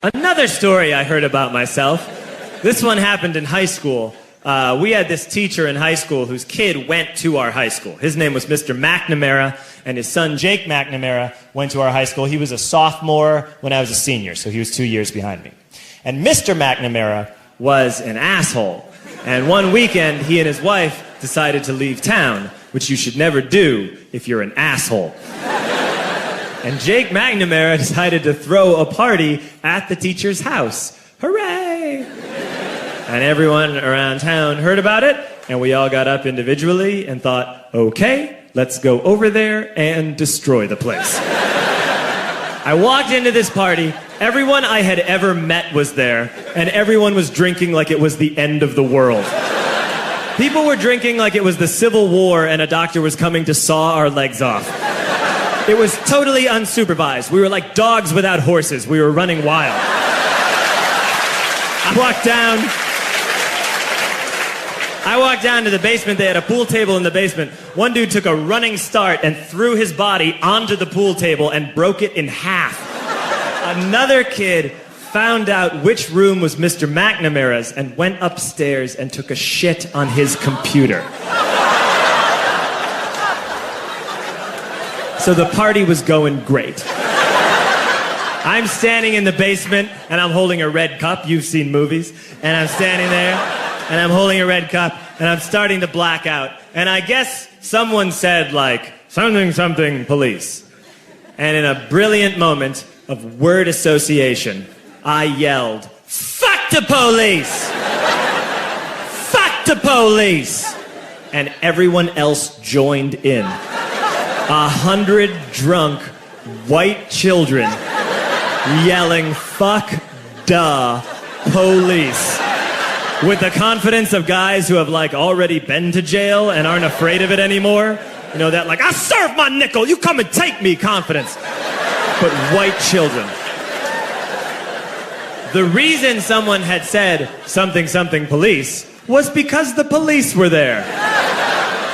Another story I heard about myself. This one happened in high school. We had this teacher in high school whose kid went to our high school. His name was Mr. McNamara, and his son Jake McNamara went to our high school. He was a sophomore when I was a senior, so he was 2 years behind me. And Mr. McNamara was an asshole. And one weekend, he and his wife decided to leave town, which you should never do if you're an asshole. And Jake McNamara decided to throw a party at the teacher's house. Hooray! And everyone around town heard about it, and we all got up individually and thought, okay, let's go over there and destroy the place. I walked into this party, everyone I had ever met was there, and everyone was drinking like it was the end of the world. People were drinking like it was the Civil War and a doctor was coming to saw our legs off. It was totally unsupervised. We were like dogs without horses. We were running wild. I walked down to the basement. They had a pool table in the basement. One dude took a running start and threw his body onto the pool table and broke it in half. Another kid found out which room was Mr. McNamara's and went upstairs and took a shit on his computer. So the party was going great. I'm standing in the basement and I'm holding a red cup. You've seen movies. And I'm standing there and I'm holding a red cup and I'm starting to black out. And I guess someone said like, something, something, police. And in a brilliant moment of word association, I yelled, fuck the police! Fuck the police! And everyone else joined in. 100 drunk white children yelling, fuck the police. With the confidence of guys who have like already been to jail and aren't afraid of it anymore. You know, that like, I serve my nickel, you come and take me confidence. But white children. The reason someone had said something, something police was because the police were there.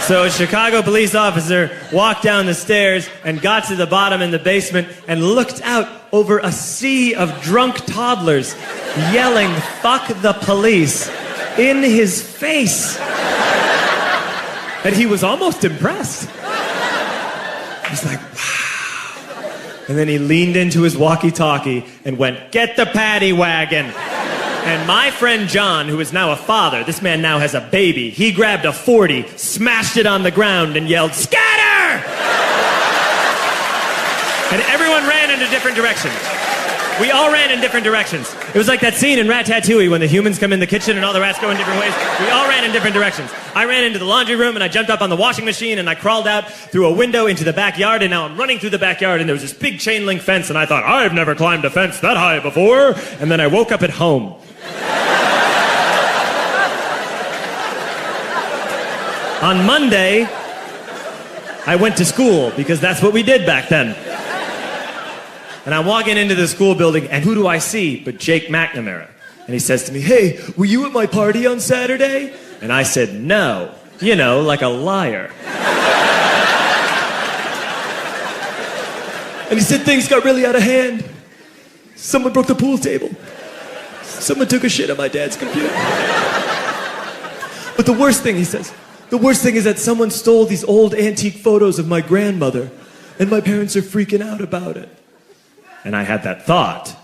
So a Chicago police officer walked down the stairs and got to the bottom in the basement and looked out over a sea of drunk toddlers yelling, fuck the police, in his face. And he was almost impressed. He's like, wow. And then he leaned into his walkie-talkie and went, get the paddy wagon. And my friend John, who is now a father, this man now has a baby, he grabbed a 40, smashed it on the ground, and yelled, scatter! And everyone ran in a different direction. We all ran in different directions. It was like that scene in Ratatouille when the humans come in the kitchen and all the rats go in different ways. We all ran in different directions. I ran into the laundry room and I jumped up on the washing machine and I crawled out through a window into the backyard, and now I'm running through the backyard and there was this big chain link fence and I thought, I've never climbed a fence that high before. And then I woke up at home. On Monday, I went to school because that's what we did back then. And I'm walking into the school building, and who do I see but Jake McNamara? And he says to me, hey, were you at my party on Saturday? And I said, no. You know, like a liar. And he said, things got really out of hand. Someone broke the pool table. Someone took a shit on my dad's computer. But the worst thing, he says, the worst thing is that someone stole these old antique photos of my grandmother, and my parents are freaking out about it. And I had that thought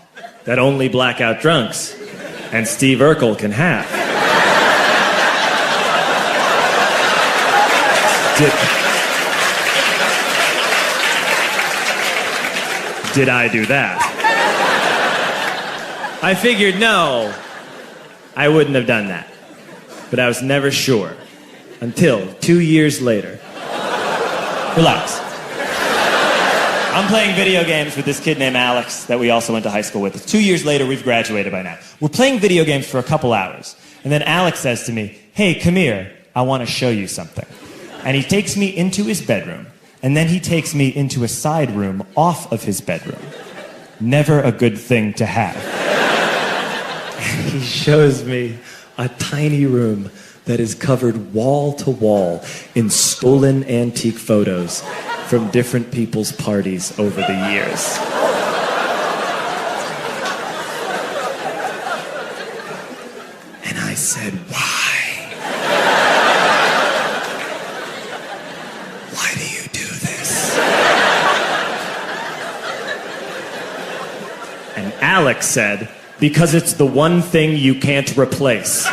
that only blackout drunks and Steve Urkel can have. Did I do that? I figured, no, I wouldn't have done that. But I was never sure. Until 2 years later. Relax. I'm playing video games with this kid named Alex that we also went to high school with. 2 years later, we've graduated by now. We're playing video games for a couple hours. And then Alex says to me, hey, come here, I want to show you something. And he takes me into his bedroom. And then he takes me into a side room off of his bedroom. Never a good thing to have. And he shows me a tiny room that is covered wall to wall in stolen antique photos from different people's parties over the years. Alex said, because it's the one thing you can't replace.